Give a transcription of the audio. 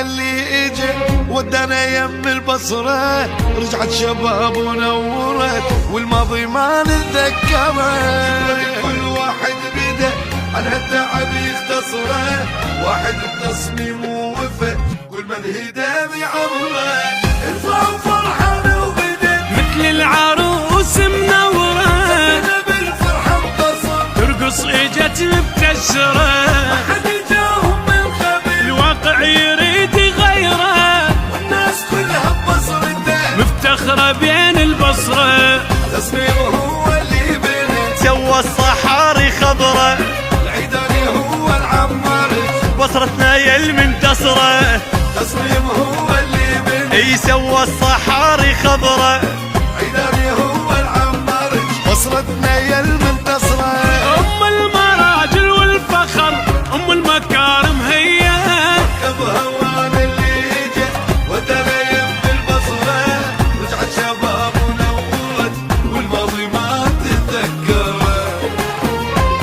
اللي اجى ودانا يم البصرة، رجعت شباب ونورت والماضي ما نتذكره. كل واحد بدا عن هالتعب يختصره، واحد بتصميم ووفى كل من هدى بعمره. ارفعوا فرحانه وبدا مثل العروس منوره، بالفرحه انتصر ترقص اجت مبتشره. مفتخرة بين البصرة، تصميمه هو اللي بنى سوى الصحاري خضرة، العيداني هو العمار بصرتنا يا المنتصرة. تصميمه هو اللي بنى اي سوى الصحاري خضرة،